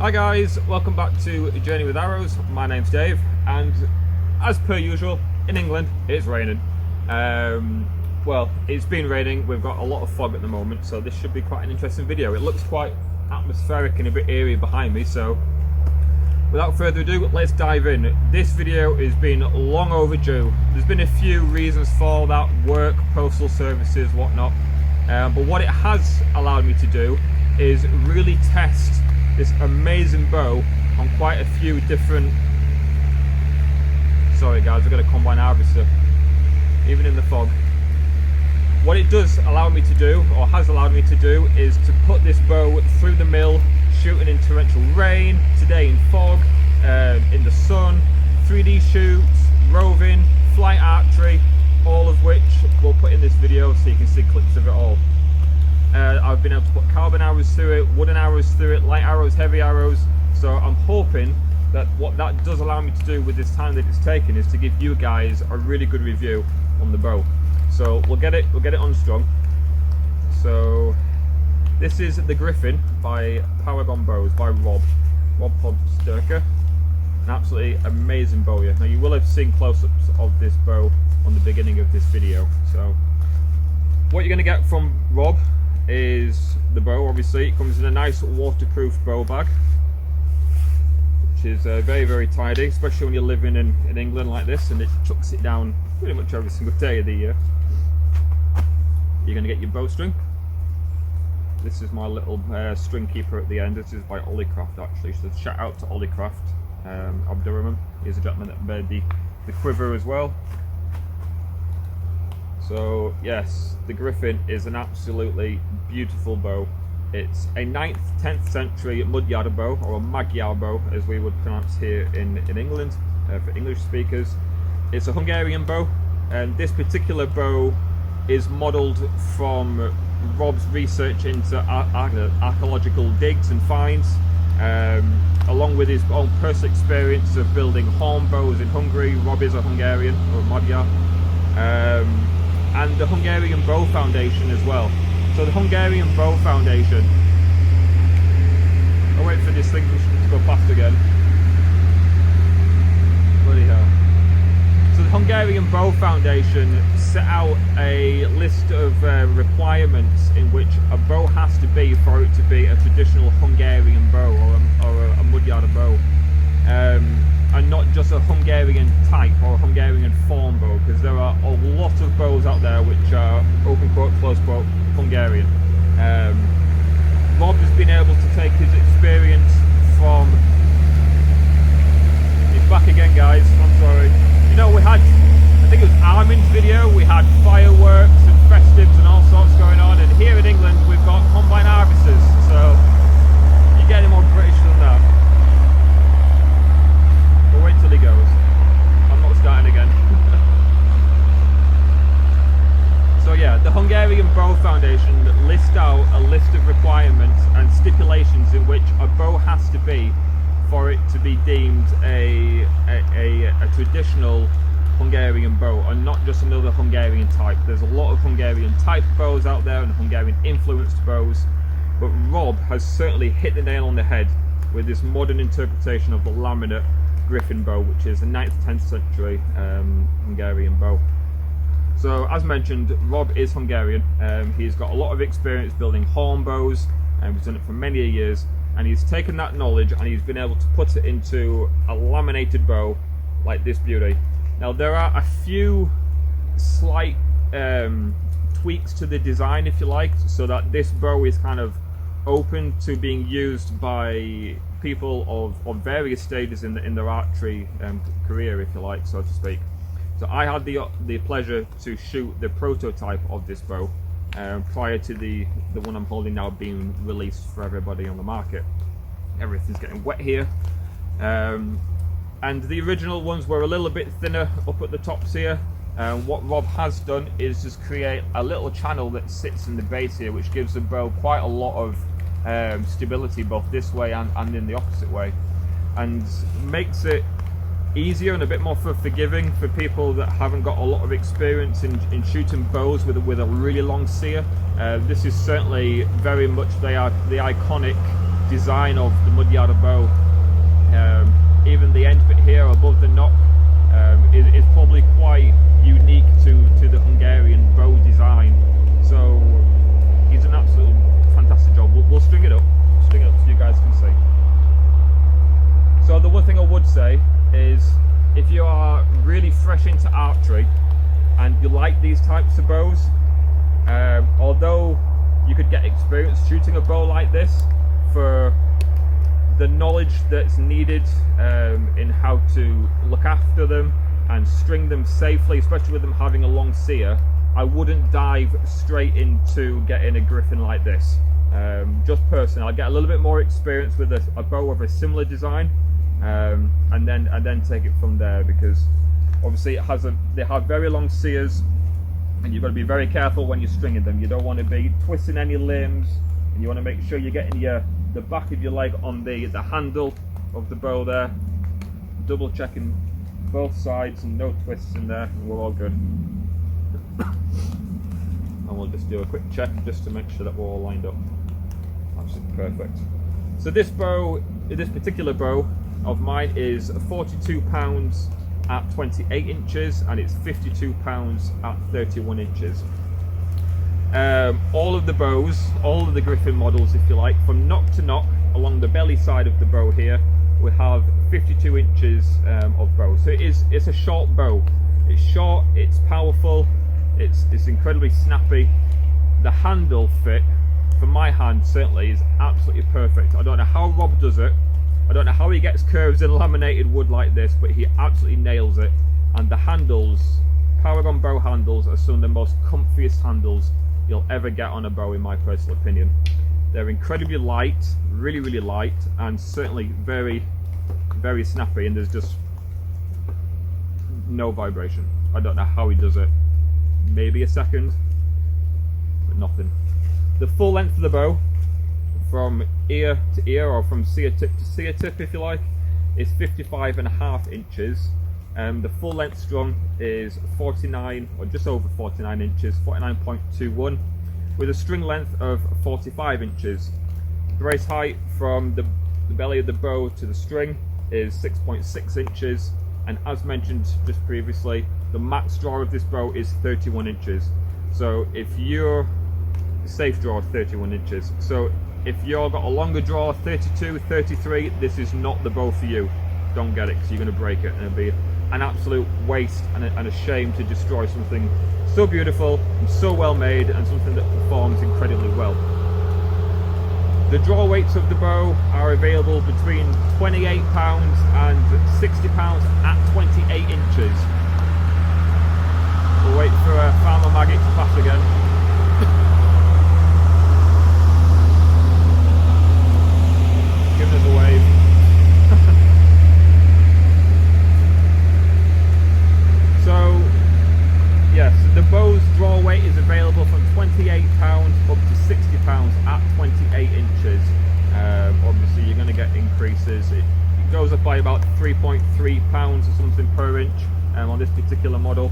Hi guys, welcome back to Journey with Arrows. My name's Dave, and as per usual, in England, it's raining. Well, it's been raining, we've got a lot of fog at the moment, so this should be quite an interesting video. It looks quite atmospheric and a bit eerie behind me, so without further ado, let's dive in. This video has been long overdue. There's been a few reasons for that: work, postal services, whatnot. But what it has allowed me to do is really test this amazing bow on quite a few different... Sorry guys, I've got a combine harvester, even in the fog. What it does allow me to do, or has allowed me to do, is to put this bow through the mill, shooting in torrential rain, today in fog, in the sun, 3D shoots, roving, flight archery, all of which we'll put in this video so you can see clips of it all. I've been able to put carbon arrows through it, wooden arrows through it, light arrows, heavy arrows, so I'm hoping that what that does allow me to do with this time that it's taken is to give you guys a really good review on the bow. So we'll get it unstrung. So this is the Griffin by Paragon Bows by Rob Podsterker. An absolutely amazing bow here. Now you will have seen close-ups of this bow on the beginning of this video. So what you're going to get from Rob is the bow. Obviously it comes in a nice waterproof bow bag, which is very, very tidy, especially when you're living in England like this and it chucks it down pretty much every single day of the year. You're going to get your bowstring. This is my little string keeper at the end. This is by Olliecraft actually, so shout out to Olliecraft, Abdurrahman. He's a gentleman that made the quiver as well. So yes, the Griffin is an absolutely beautiful bow. It's a 9th, 10th century Magyar bow, or a Magyar bow as we would pronounce here in England for English speakers. It's a Hungarian bow, and this particular bow is modelled from Rob's research into archaeological digs and finds, along with his own personal experience of building horn bows in Hungary. Rob is a Hungarian, or Magyar. And the Hungarian Bow Foundation as well. So the Hungarian Bow Foundation... I'll wait for this thing to go past again. Bloody hell. So the Hungarian Bow Foundation set out a list of requirements in which a bow has to be for it to be a traditional Hungarian bow, or a Magyar bow. And not just a Hungarian type or a Hungarian form bow, because there are a lot of bows out there which are open quote, close quote, Hungarian. Rob has been able to take his experience from... He's back again guys, I'm sorry. You know, we had, I think it was Armin's video, we had fireworks and festives and all sorts going on, and here in England we've got combine harvesters, so you're getting more British than that. We'll wait till he goes. I'm not starting again. So yeah, the Hungarian Bow Foundation lists out a list of requirements and stipulations in which a bow has to be for it to be deemed a traditional Hungarian bow, and not just another Hungarian type. There's a lot of Hungarian type bows out there and Hungarian influenced bows, but Rob has certainly hit the nail on the head with this modern interpretation of the laminate Griffin bow, which is a 9th, 10th century Hungarian bow. So as mentioned, Rob is Hungarian. He's got a lot of experience building horn bows, and he's done it for many years, and he's taken that knowledge and he's been able to put it into a laminated bow like this beauty. Now there are a few slight tweaks to the design, if you like, so that this bow is kind of open to being used by people of various stages in their archery career, if you like, so to speak. So I had the pleasure to shoot the prototype of this bow prior to the one I'm holding now being released for everybody on the market. Everything's getting wet here, and the original ones were a little bit thinner up at the tops here. What Rob has done is just create a little channel that sits in the base here, which gives the bow quite a lot of stability both this way and in the opposite way, and makes it easier and a bit more forgiving for people that haven't got a lot of experience in shooting bows with a really long sear. This is certainly very much the iconic design of the Magyar bow. Even the end bit here above the knock is probably quite unique to the Hungarian bow design. So he's an absolute fantastic job. We'll string it up so you guys can see. So the one thing I would say is, if you are really fresh into archery and you like these types of bows, although you could get experience shooting a bow like this, for the knowledge that's needed in how to look after them and string them safely, especially with them having a long sear, I wouldn't dive straight into getting a Griffin like this. Just personally, I'll get a little bit more experience with a bow of a similar design, and then take it from there, because obviously they have very long sears, and you've got to be very careful when you're stringing them. You don't want to be twisting any limbs, and you want to make sure you're getting the back of your leg on the handle of the bow there, double checking both sides and no twists in there, and we're all good. And we'll just do a quick check just to make sure that we're all lined up. Absolutely perfect. So this particular bow of mine is 42 pounds at 28 inches, and it's 52 pounds at 31 inches. All of the bows, all of the Griffin models, if you like, from knock to knock along the belly side of the bow here, we have 52 inches of bow. So it's a short bow. It's short, it's powerful, it's incredibly snappy. The handle fit, for my hand certainly, is absolutely perfect. I don't know how Rob does it. I don't know how he gets curves in laminated wood like this, but he absolutely nails it. And the handles, Paragon bow handles, are some of the most comfiest handles you'll ever get on a bow, in my personal opinion. They're incredibly light, really, really light, and certainly very, very snappy, and there's just no vibration. I don't know how he does it. Maybe a second, but nothing. The full length of the bow, from ear to ear, or from sear tip to sear tip if you like, is 55.5 inches. The full length strung is 49, or just over 49 inches, 49.21, with a string length of 45 inches. Brace height from the belly of the bow to the string is 6.6 inches, and as mentioned just previously, the max draw of this bow is 31 inches. So if you're safe draw 31 inches. So if you've got a longer draw, 32, 33, this is not the bow for you. Don't get it, because you're going to break it, and it'll be an absolute waste and a shame to destroy something so beautiful and so well made, and something that performs incredibly well. The draw weights of the bow are available between 28 pounds and 60 pounds at 28 inches. We'll wait for Farmer Maggot to pass again. Giving us a wave. So, yes, the bow's draw weight is available from 28 pounds up to 60 pounds at 28 inches. Obviously, you're going to get increases. It goes up by about 3.3 pounds or something per inch on this particular model.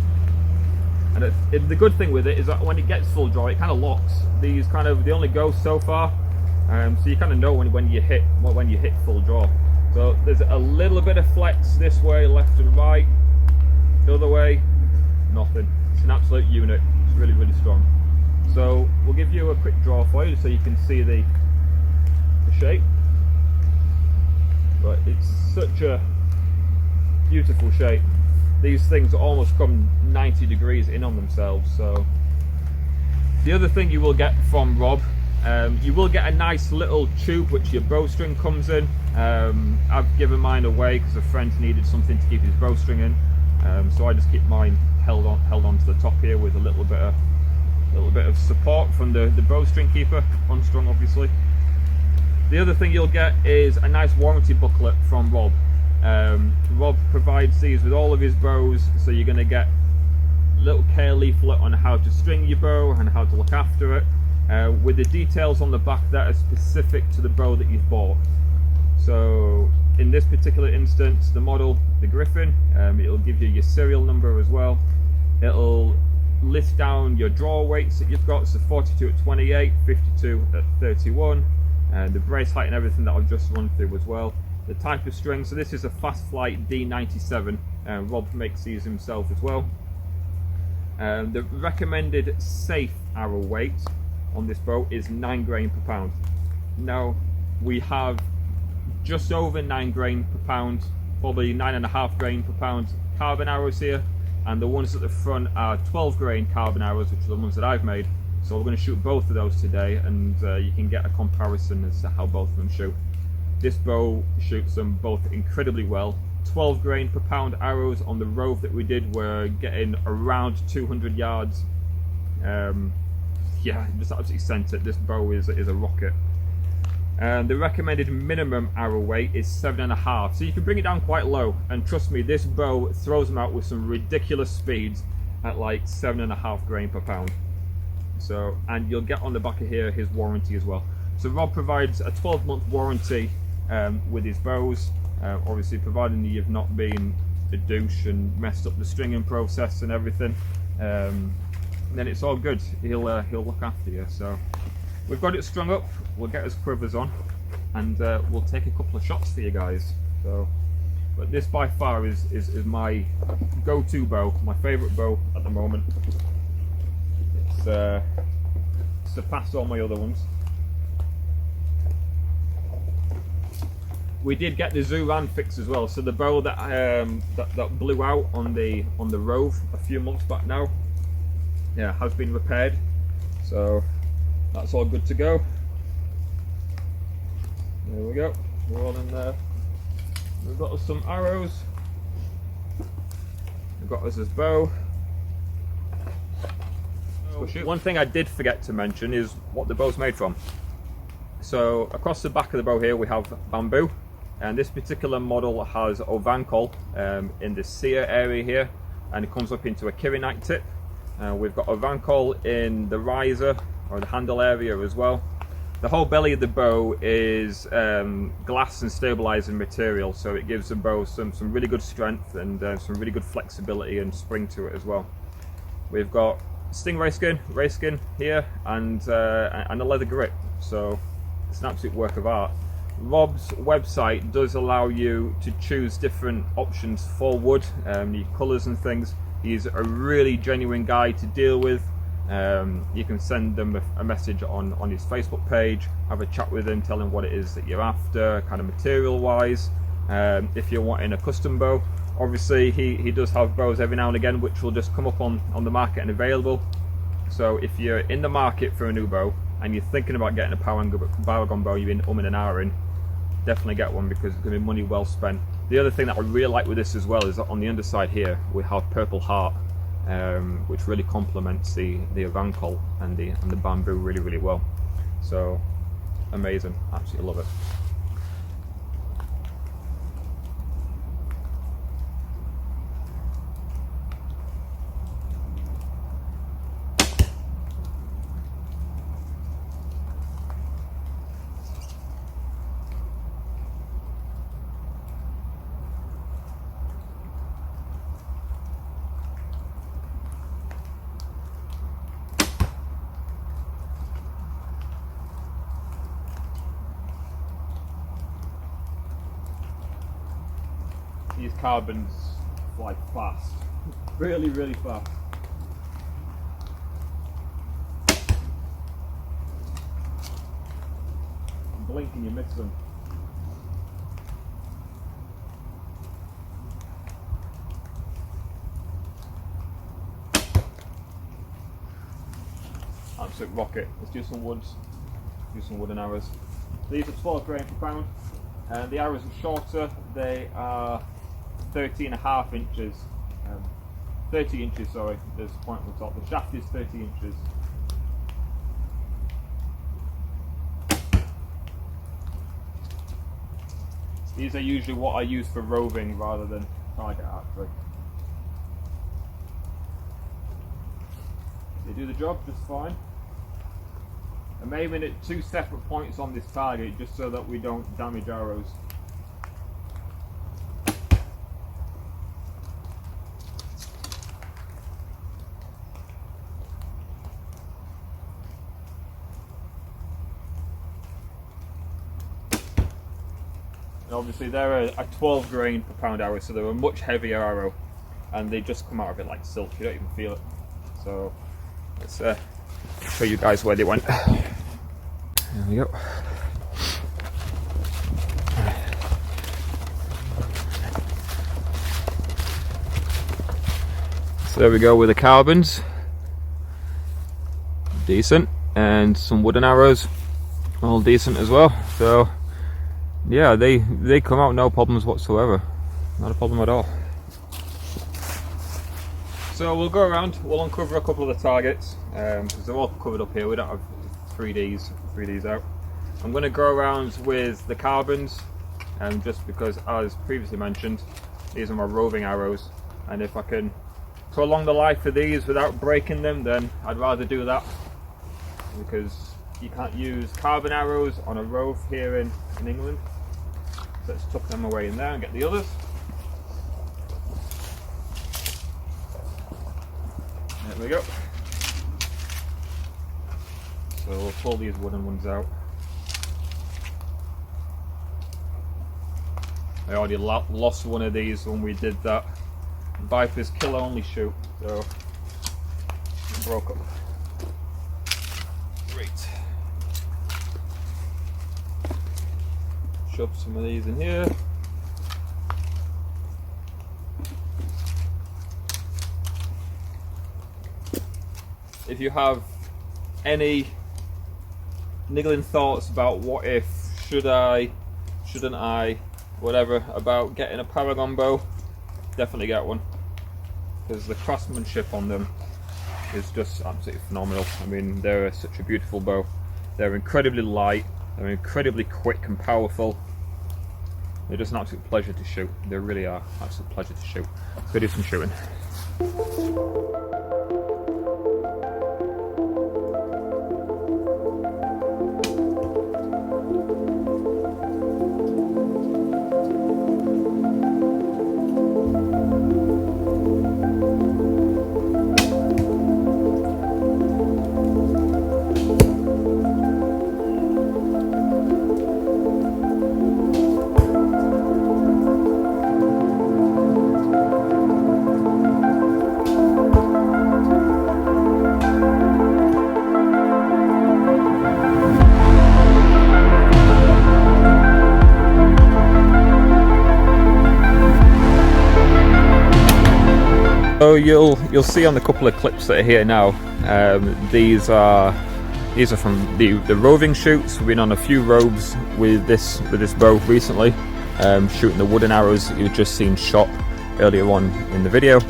And the good thing with it is that when it gets full draw, it kind of locks. They only go so far. So you kind of know when you hit full draw. So there's a little bit of flex this way, left and right. The other way, nothing. It's an absolute unit. It's really, really strong. So we'll give you a quick draw for you so you can see the shape. But it's such a beautiful shape. These things almost come 90 degrees in on themselves. So the other thing you will get from Rob, you will get a nice little tube which your bowstring comes in. I've given mine away because a friend needed something to keep his bowstring in, so I just keep mine held on to the top here with a little bit of support from the bowstring keeper, unstrung obviously. The other thing you'll get is a nice warranty booklet from Rob. Rob provides these with all of his bows, so you're going to get a little care leaflet on how to string your bow and how to look after it, with the details on the back that are specific to the bow that you've bought. So in this particular instance, the model, the Griffin, it'll give you your serial number as well. It'll list down your draw weights that you've got, so 42 at 28, 52 at 31, the brace height and everything that I've just run through as well. The type of string, so this is a Fast Flight D97, Rob makes these himself as well. The recommended safe arrow weight on this bow is 9 grain per pound. Now we have just over 9 grain per pound, probably 9.5 grain per pound carbon arrows here, and the ones at the front are 12 grain carbon arrows, which are the ones that I've made. So we're going to shoot both of those today, and you can get a comparison as to how both of them shoot. This bow shoots them both incredibly well. 12 grain per pound arrows on the Rove that we did were getting around 200 yards. Yeah, just absolutely sent it. This bow is a rocket. The recommended minimum arrow weight is 7.5, so you can bring it down quite low, and trust me, this bow throws them out with some ridiculous speeds at like 7.5 grain per pound. So, and you'll get on the back of here his warranty as well. So Rob provides a 12-month warranty with his bows, obviously providing that you've not been a douche and messed up the stringing process and everything. Then it's all good. He'll look after you. So we've got it strung up. We'll get his quivers on, and we'll take a couple of shots for you guys. So, but this by far is my go-to bow, my favourite bow at the moment. It's surpassed all my other ones. We did get the Zuran fix as well, so the bow that that blew out on the Rove a few months back now, yeah, has been repaired. So that's all good to go. There we go. We're all in there. We've got us some arrows. We've got us this bow. One thing I did forget to mention is what the bow's made from. So across the back of the bow here we have bamboo, and this particular model has Ovancol in the sear area here, and it comes up into a Kirinite tip. We've got Ovancol in the riser or the handle area as well. The whole belly of the bow is glass and stabilizing material, so it gives the bow some really good strength and some really good flexibility and spring to it as well. We've got stingray skin, ray skin here, and a leather grip, so it's an absolute work of art. Rob's website does allow you to choose different options for wood, your colours and things. He's a really genuine guy to deal with. You can send them a message on his Facebook page, have a chat with him, tell him what it is that you're after, kind of material wise. If you're wanting a custom bow, obviously he does have bows every now and again which will just come up on the market and available. So if you're in the market for a new bow and you're thinking about getting a Paragon bow, you've been and ahhing, definitely get one, because it's going to be money well spent. The other thing that I really like with this as well is that on the underside here we have purple heart, which really complements the Ovancol and the bamboo really well. So amazing, absolutely love it. These carbons fly fast, really fast. Blink and you miss them. Absolute rocket. Let's do some woods, do some wooden arrows. These are 12 grain per pound, and the arrows are shorter. They are 13.5 inches, 30 inches, sorry, there's a point on the top. The shaft is 30 inches. These are usually what I use for roving rather than target archery. They do the job just fine. I'm aiming at 2 separate points on this target just so that we don't damage arrows. obviously they're a 12 grain per pound arrow, so they're a much heavier arrow, and they just come out of it like silk. You don't even feel it. So let's show you guys where they went. There we go. So there we go with the carbons. Decent. And some wooden arrows, all decent as well. So yeah, they come out no problems whatsoever. Not a problem at all. So we'll go around, we'll uncover a couple of the targets, because they're all covered up here. We don't have 3Ds out. I'm going to go around with the carbons, just because, as previously mentioned, these are my roving arrows, and if I can prolong the life of these without breaking them, then I'd rather do that, because you can't use carbon arrows on a rove here in England. So let's tuck them away in there and get the others. There we go. So we'll pull these wooden ones out. I already lost one of these when we did that. Vipers kill only shoot, so it broke up. Great. Shove some of these in here. If you have any niggling thoughts about what if, should I, shouldn't I, whatever, about getting a Paragon bow, definitely get one, because the craftsmanship on them is just absolutely phenomenal. I mean, they're such a beautiful bow. They're incredibly light, they're incredibly quick and powerful. They're just an absolute pleasure to shoot. They really are an absolute pleasure to shoot. Let's go do some shooting. So you'll see on the couple of clips that are here now, these are from the roving shoots. We've been on a few roves with this bow recently, shooting the wooden arrows that you've just seen shot earlier on in the video.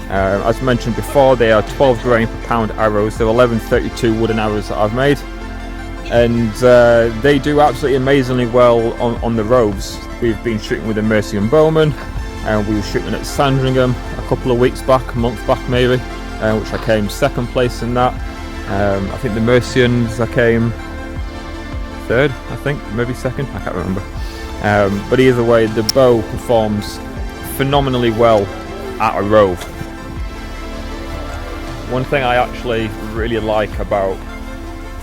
As mentioned before, they are 12 grain per pound arrows. They're 1132 wooden arrows that I've made, and they do absolutely amazingly well on the roves. We've been shooting with the Mercian Bowman, and we were shooting at Sandringham a couple of weeks back, a month back maybe, which I came second place in that. I think the Mercians I came third, I think, maybe second, I can't remember. But either way, the bow performs phenomenally well at a rove. One thing I actually really like about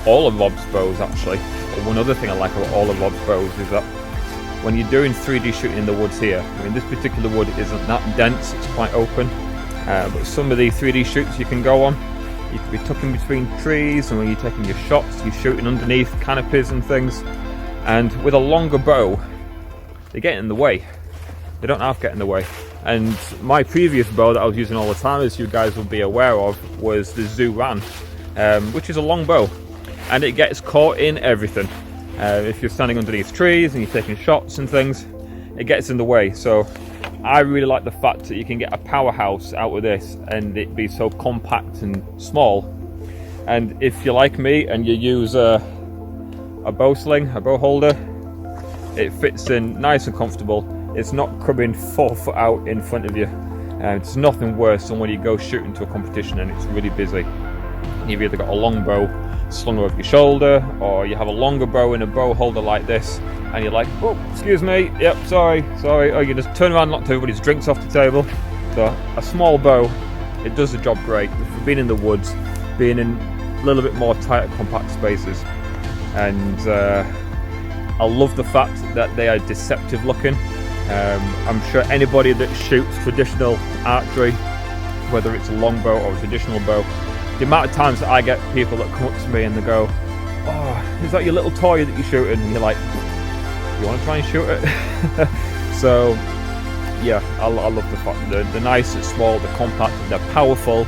all of Rob's bows, actually, or one other thing I like about all of Rob's bows, is that when you're doing 3D shooting in the woods here, I mean, this particular wood isn't that dense, it's quite open, but some of the 3D shoots you can go on, you can be tucking between trees, and when you're taking your shots, you're shooting underneath canopies and things, and with a longer bow, they get in the way. They don't have to get in the way. And my previous bow that I was using all the time, as you guys will be aware of, was the Zoo Ran, which is a long bow, and it gets caught in everything. If you're standing underneath trees and you're taking shots and things, it gets in the way. So I really like the fact that you can get a powerhouse out of this and it be so compact and small. And if you're like me and you use a bow sling, a bow holder, it fits in nice and comfortable. It's not coming 4 foot out in front of you. It's nothing worse than when you go shooting to a competition and it's really busy. You've either got a long bow slung over your shoulder, or you have a longer bow in a bow holder like this, and you're like, oh, excuse me, yep, sorry, or you just turn around and knock everybody's drinks off the table. So a small bow, it does the job great for being in the woods, being in a little bit more tighter, compact spaces, and I love the fact that they are deceptive looking. I'm sure anybody that shoots traditional archery, whether it's a longbow or a traditional bow, the amount of times that I get people that come up to me and they go, "Oh, is that your little toy that you're shooting?" And you're like, "You want to try and shoot it?" So yeah, I love the fact that they're nice, it's small, they're compact, they're powerful,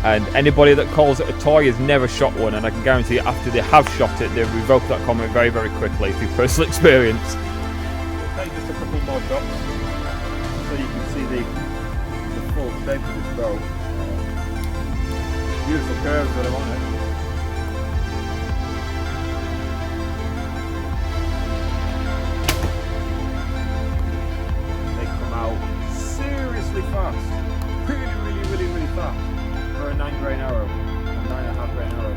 and anybody that calls it a toy has never shot one, and I can guarantee you after they have shot it, they revoke that comment very, very quickly through personal experience. We'll take just a couple more shots so you can see the full shape of this bow. Beautiful curves that are on it. They come out seriously fast. Really fast for a 9-grain arrow, a 9.5-grain arrow.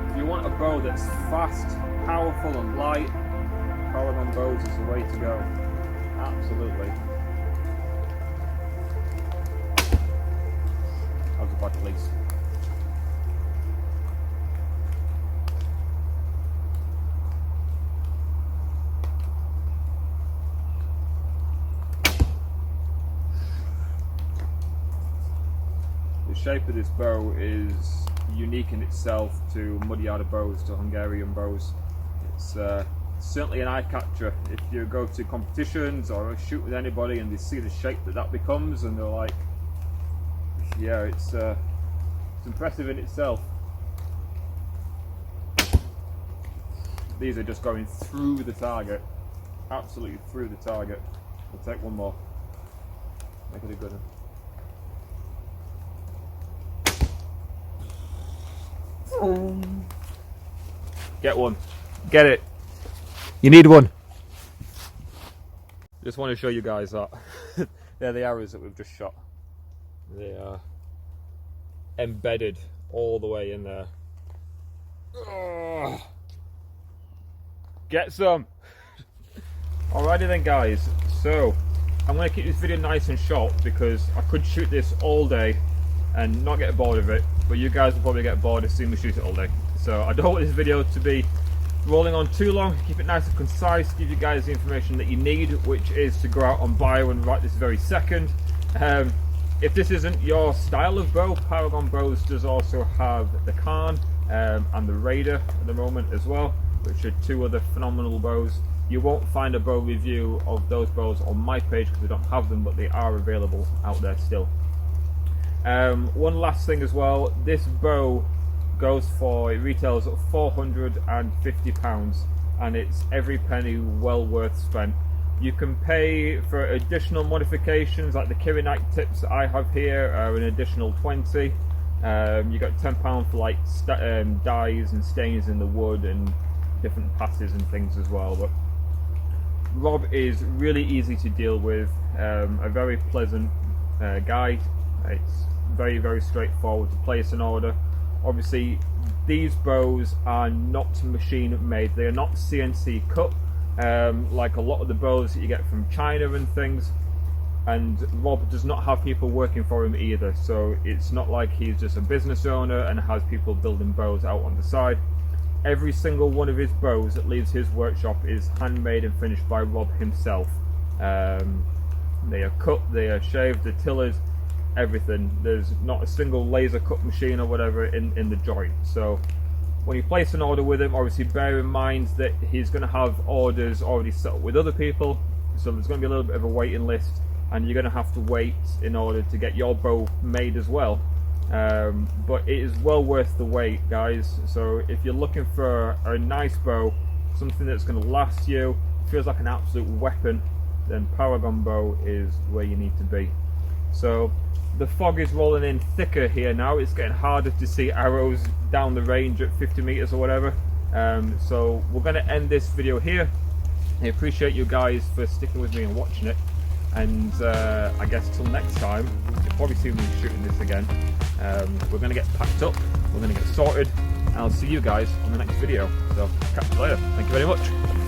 If you want a bow that's fast, powerful and light, Paragon Bows is the way to go. Absolutely. How's the back at least? The shape of this bow is unique in itself to Magyar Bows, to Hungarian bows. It's certainly an eye catcher. If you go to competitions or shoot with anybody and they see the shape that becomes, and they're like, yeah, it's impressive in itself. These are just going through the target, absolutely through the target. We'll take one more, make it a good one. Get one. Get it. You need one. Just want to show you guys that they're the arrows that we've just shot. They are embedded all the way in there. Ugh. Get some. Alrighty then guys, so I'm going to keep this video nice and short because I could shoot this all day and not get bored of it, but you guys will probably get bored as soon as we shoot it all day. So I don't want this video to be rolling on too long. Keep it nice and concise, give you guys the information that you need, which is to go out and buy one right this very second. If this isn't your style of bow, Paragon Bows does also have the Khan and the Raider at the moment as well, which are two other phenomenal bows. You won't find a bow review of those bows on my page because we don't have them, but they are available out there still. One last thing as well, this bow goes for, it retails at £450 and it's every penny well worth spent. You can pay for additional modifications like the Kirinite tips that I have here are an additional 20. You got £10 for like dyes and stains in the wood and different passes and things as well. But Rob is really easy to deal with, a very pleasant guy. It's very, very straightforward to place an order. Obviously these bows are not machine made, they are not CNC cut like a lot of the bows that you get from China and things, and Rob does not have people working for him either, so it's not like he's just a business owner and has people building bows out on the side. Every single one of his bows that leaves his workshop is handmade and finished by Rob himself. They are cut, they are shaved, the tillers, everything. There's not a single laser cut machine or whatever in the joint. So when you place an order with him, obviously bear in mind that he's going to have orders already set up with other people, so there's going to be a little bit of a waiting list and you're going to have to wait in order to get your bow made as well. But it is well worth the wait, guys. So if you're looking for a nice bow, something that's going to last you, feels like an absolute weapon, then Paragon Bow is where you need to be. So the fog is rolling in thicker here now. It's getting harder to see arrows down the range at 50 meters or whatever. So we're going to end this video here. I appreciate you guys for sticking with me and watching it. And I guess till next time, you'll probably see me shooting this again. We're going to get packed up, we're going to get sorted, and I'll see you guys on the next video. So catch you later. Thank you very much.